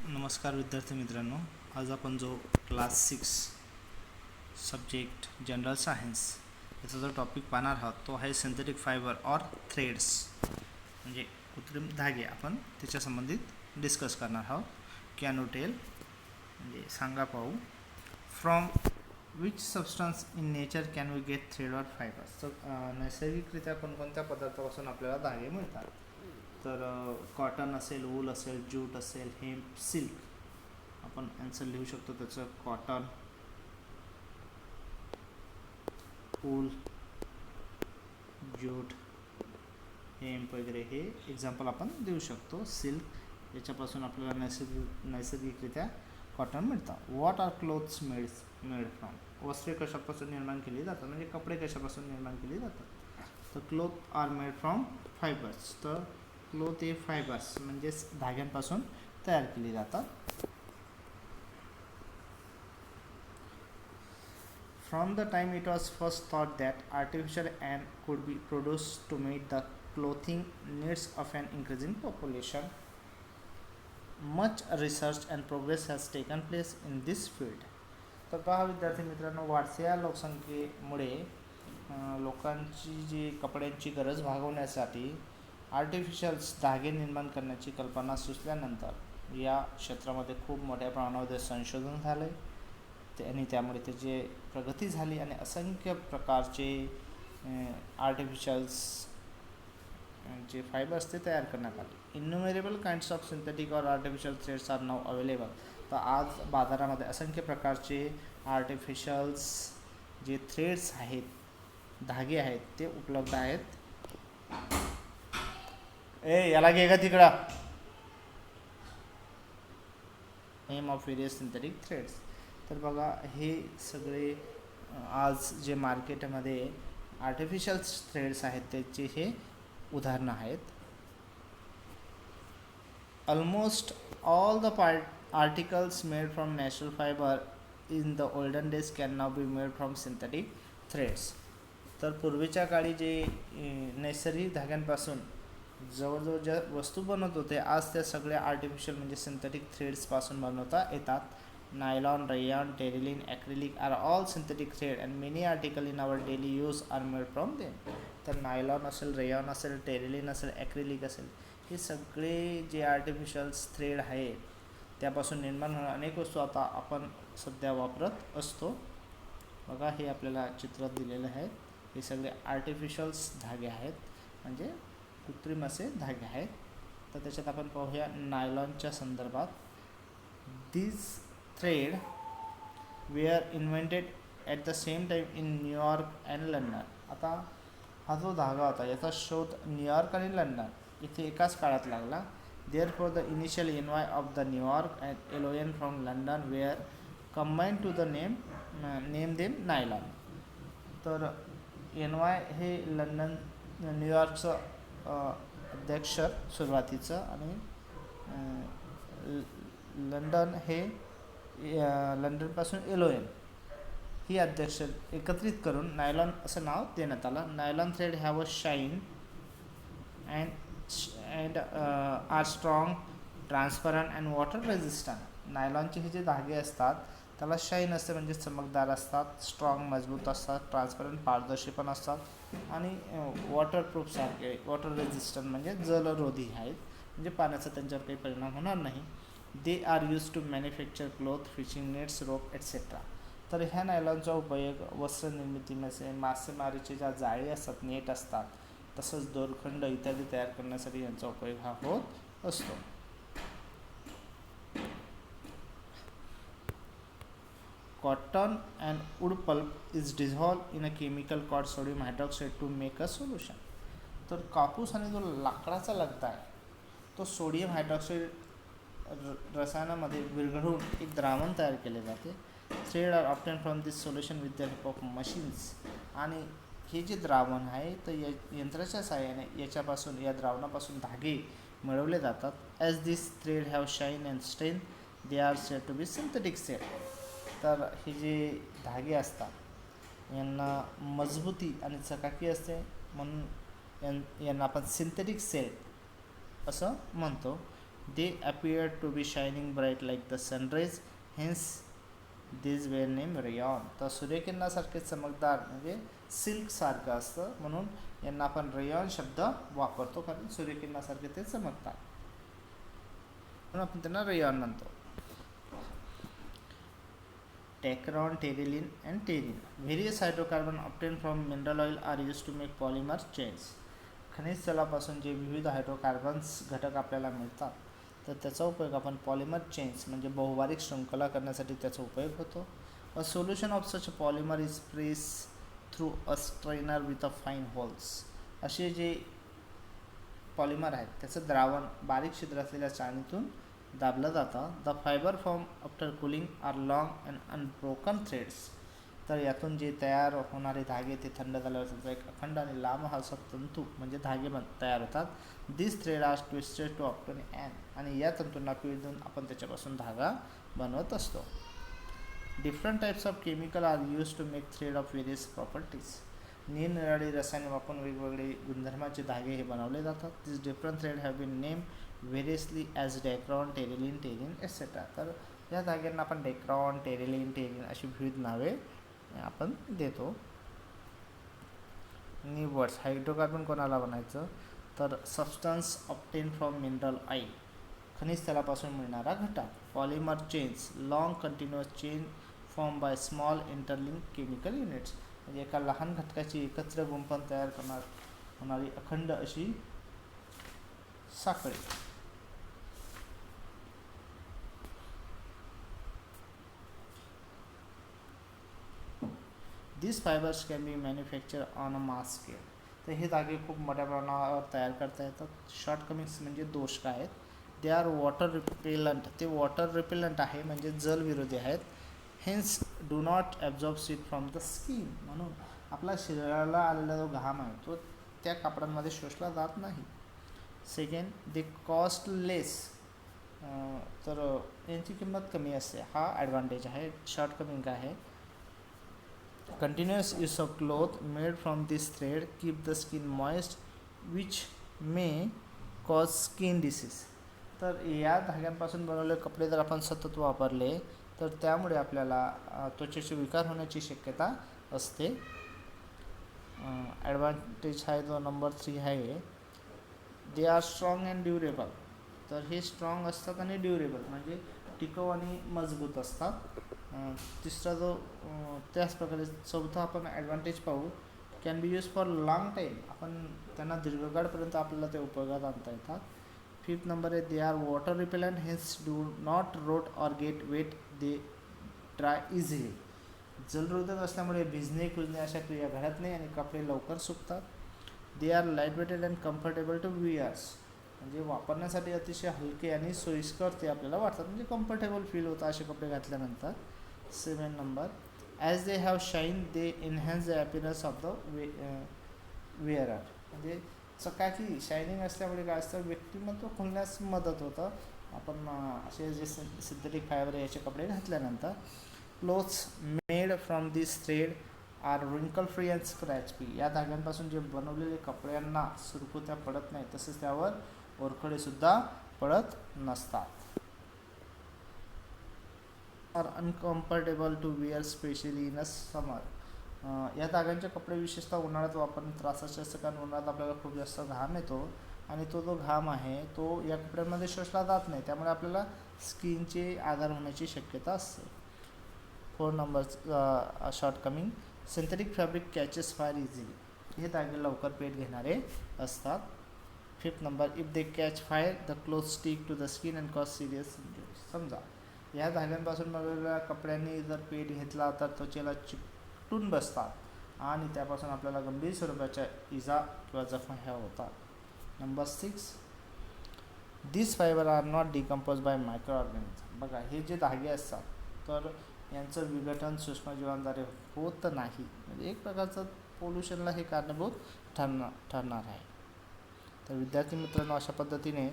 नमस्कार विद्यार्थी मित्रांनो, आज आपण जो क्लास 6 सब्जेक्ट जनरल सायन्स याचा जो टॉपिक पाहणार आहोत तो आहे सिंथेटिक फायबर और थ्रेड्स, म्हणजे कृत्रिम धागे. आपण त्याच्या संबंधित डिस्कस करणार आहोत. कॅन यू टेल म्हणजे सांगा पाहू. From which substance in nature can we get thread or fibres. तर नैसर्गिकरित्या कोणकोणत्या पदार्थापासून आपल्याला धागे मिळतात. तर कॉटन असेल, वूल असेल, ज्यूट असेल, हेम्प, सिल्क. आपण आन्सर लिहू शकतो त्याचं. कॉटन, वूल, ज्यूट, हेम्प वगैरे हे एक्झाम्पल आपण देऊ शकतो. सिल्क याच्यापासून आपल्याला नैसर्गिकरित्या कॉटन मिळतं. What are clothes made from. वस्त्रे कशापासून निर्माण केली जातात, म्हणजे कपडे कशापासून निर्माण केली जातात. तर cloth are made from fibres. तर क्लोथ हे फायबर्स म्हणजेच धाग्यांपासून तयार केली जातात. From the time it was first thought that artificial ant could be produced to meet the clothing needs of an increasing population, much research and progress has taken place in this field. तर पहा विद्यार्थी मित्रांनो, वाढत्या लोकसंख्येमुळे लोकांची जी कपड्यांची गरज भागवण्यासाठी आर्टिफिशियल्स धागे निर्माण करण्याची कल्पना सुचल्यानंतर या क्षेत्रामध्ये खूप मोठ्या प्रमाणामध्ये संशोधन झाले आणि त्यामुळे त्याची प्रगती झाली आणि असंख्य प्रकारचे आर्टिफिशियल्स जे फायबर्स ते तयार करण्यात आले. Innumerable kinds of synthetic or artificial threads are now available. तर आज बाजारामध्ये असंख्य प्रकारचे आर्टिफिशियल्स जे थ्रेड्स आहेत, धागे आहेत, ते उपलब्ध आहेत. याला घे का तिकडं. Name of various synthetic threads. तर बघा, हे सगळे आज जे मार्केटमध्ये आर्टिफिशियल थ्रेड्स आहेत त्याचे हे उदाहरणं आहेत. Almost all the articles made from natural fibre in the olden days can now be made from synthetic threads. तर पूर्वीच्या काळी जे नैसर्गिक धाग्यांपासून जवळजवळ ज्या वस्तू बनवत होते, आज त्या सगळ्या आर्टिफिशियल म्हणजे सिंथेटिक थ्रेड्सपासून बनवता येतात. Nylon, rayon, terylene, acrylic are all synthetic thread and many articles in our daily use are made from them. तर नायलॉन असेल, रेयॉन असेल, टेरिलिन असेल, ॲक्रिलिक असेल, हे सगळे जे आर्टिफिशियल्स थ्रेड आहेत त्यापासून निर्माण होणाऱ्या अनेक वस्तू आता आपण सध्या वापरत असतो. बघा, हे आपल्याला चित्रात दिलेलं आहे. हे सगळे आर्टिफिशियल्स धागे आहेत, म्हणजे कृत्रिम असे धागे आहेत. तर त्याच्यात आपण पाहूया नायलॉनच्या संदर्भात. These thread were invented at the same time in New York and London. आता हा जो धागा होता याचा शोध न्यूयॉर्क आणि लंडन इथे एकाच काळात लागला. Therefore the initial NY of the New York and LON from London were combined to the name them nylon. तर NY हे लंडन न्यूयॉर्कचं अध्यक्षर सुरुवातीचं आणि लंडन हे लंडनपासून LON ही अध्यक्ष एकत्रित करून नायलॉन असं नाव देण्यात आलं. Nylon thread have a shine and are strong, transparent and water resistant. नायलॉनचे हे जे धागे असतात त्याला शाईन असते, म्हणजे चमकदार असतात, स्ट्रॉंग मजबूत असतात, ट्रान्सपरंट पारदर्शी पण असतात आणि वॉटरप्रूफ सारखे, वॉटर रेझिस्टंट म्हणजे जलरोधी आहेत, म्हणजे पाण्याचा त्यांच्यावर काही परिणाम होणार नाही. They are use to manufacture cloth, fishing nets, rope etcetera. तर ह्या नायलॉनचा उपयोग वस्त्रनिर्मितीमध्ये, मासेमारीचे ज्या जाळी असतात, नेट असतात, तसंच दोरखंड इत्यादी तयार करण्यासाठी यांचा उपयोग हा होत असतो. Cotton and wood pulp is dissolved in a chemical called sodium hydroxide to make a solution. तर कापूस आणि जो लाकडाचा लगदा आहे तो सोडियम हायड्रॉक्साईड रसायनामध्ये विरघळून एक द्रावण तयार केले जाते. Thread are obtain from this solution with the help of machines. आणि हे जे द्रावण आहे तर या यंत्राच्या सहाय्याने याच्यापासून, या द्रावणापासून धागे मिळवले जातात. As this thread have shine and strength they are said to be synthetic thread. तर हे जे धागे असतात यांना मजबूती आणि चकाकी असते, म्हणून यांना आपण सिंथेटिक सेल असं म्हणतो. They appeared to be shining bright like the sun rays, hence these were named rayon. तर सूर्यकिरणासारखे चमकदार म्हणजे सिल्क सारखं असतं म्हणून यांना आपण रेयॉन शब्द वापरतो, कारण सूर्यकिरणासारखे ते चमकतात म्हणून आपण त्यांना रेयॉन म्हणतो. Tacron, terylene and terene. Various hydrocarbon obtained from mineral oil are used to make polymer chains. खनिज तेलापासून जे विविध हायड्रोकार्बन्स घटक आपल्याला मिळतात तर त्याचा उपयोग आपण पॉलिमर चेन्स म्हणजे बहुवार्षिक शृंखला करण्यासाठी त्याचा उपयोग होतो. A solution of such polymer is press through a strainer with a fine holes. असे जे पॉलिमर आहेत त्याचं द्रावण बारीक छिद्र असलेल्या चाळणीतून दाबलं जातं. The fibre form after cooling are long and unbroken threads. तर यातून जे तयार होणारे धागे ते थंड झाल्यावर त्यांचा एक अखंड आणि लांब असा तंतू म्हणजे धागे तयार होतात. This thread are twisted to obtain an. आणि या तंतूंना पिळून आपण त्याच्यापासून धागा बनवत असतो. Different types of chemical are use to make thread of various properties. निरनिराळी रसायने वापरून वेगवेगळे गुणधर्माचे धागे हे बनवले जातात. This different thread have been name variously as Dacron, Terylene, Terene etcetera. तर या धाग्यांना आपण डेक्रॉन, टेरिलिन, टेरिन अशी विविध नावे आपण देतो. New words. हायड्रोकार्बन कोणाला बनायचं तर substance obtain from mineral oil, खनिज तेलापासून मिळणारा घटक. Polymer chains, long continuous chain form by small interlink chemical units. म्हणजे एका लहान घटकाची एकत्र गुंफण तयार होणारी अखंड अशी साखळी. This fibres can be manufacture on a mass scale. तर हे धागे खूप मोठ्या प्रमाणावर तयार करता येतात. शॉर्टकमिंग्स म्हणजे दोष काय आहेत. They are water repellent. ते वॉटर रिपेलंट आहे म्हणजे जलविरोधी आहेत. Hence do not absorb sweat from the skin. म्हणून आपला शरीराला आलेला जो घाम आहे तो त्या कापडांमध्ये शोषला जात नाही. सेकंड, दे कॉस्ट लेस. तर यांची किंमत कमी असते, हा ॲडव्हान्टेज आहे. शॉर्टकमिंग आहे. Continuous use of cloth made from this thread keep the skin moist which may cause skin disease. तर या धाग्यांपासून बनवलेले कपडे जर आपण सतत वापरले तर त्यामुळे आपल्याला त्वचेचे विकार होण्याची शक्यता असते. ॲडव्हान्टेज आहे जो नंबर 3 आहे. They R strong and durable. तर हे स्ट्रॉंग असतात आणि ड्युरेबल म्हणजे टिकाऊ आणि मजबूत असतात. तिसरा जो त्याच प्रकारे चौथा आपण ॲडव्हान्टेज पाहू. Can be use for long time. आपण त्यांना दीर्घकाळपर्यंत आपल्याला ते उपयोगात आणता येतात. फिफ्थ नंबर आहे they are water repellent hence do not rot or get wet. They dry easily. जलरोधक असल्यामुळे भिजणे कुजणे अशा क्रिया घडत नाही आणि कपडे लवकर सुकतात. They are light weighted and comfortable to wears. म्हणजे वापरण्यासाठी अतिशय हलके आणि सोयीस्कर ते आपल्याला वाटतात म्हणजे कम्फर्टेबल फील होतं असे कपडे घातल्यानंतर. 7 number, as they have shine they enhance the appearance of the wearer. म्हणजे चकाकी शायनिंग असल्यामुळे काय असतं व्यक्तिमत्व खुलण्यास मदत होतं आपण असे जे सिंथेटिक फायबर याचे कपडे घातल्यानंतर. Clothes made from this thread are wrinkle free and scratch free. या धाग्यांपासून जे बनवलेले कपड्यांना सुरकुत्या पडत नाही तसेच त्यावर ओरखडेसुद्धा पडत नसतात. Are uncomfortable to wear specially in a summer. या धाग्यांचे कपडे विशेषतः उन्हाळ्यात वापरणे त्रासाचे असतं कारण उन्हाळ्यात आपल्याला खूप जास्त घाम येतो आणि तो जो घाम आहे तो या कपड्यांमध्ये शोषला जात नाही त्यामुळे आपल्याला स्किनचे आजार होण्याची शक्यता असते. 4 number shortcoming, synthetic fabric catches fire easily. हे धागे लवकर पेट घेणारे असतात. 5th number, if they catch fire the cloth stick to the skin and cause serious injuries. समजा या धाग्यांपासून बनवलेल्या कपड्यांनी जर पेट घेतला तर त्वचेला चिकटून बसतात आणि त्यापासून आपल्याला गंभीर स्वरूपाच्या इजा किंवा जखमा ह्या होतात. Number 6, this fibre are not decompose by microorganism. बघा हे जे धागे असतात तर यांचं विघटन सूक्ष्मजीवांद्वारे होत नाही म्हणजे एक प्रकारचं पोल्युशनला हे कारणीभूत ठरणार आहे. तर विद्यार्थी मित्रांनो अशा पद्धतीने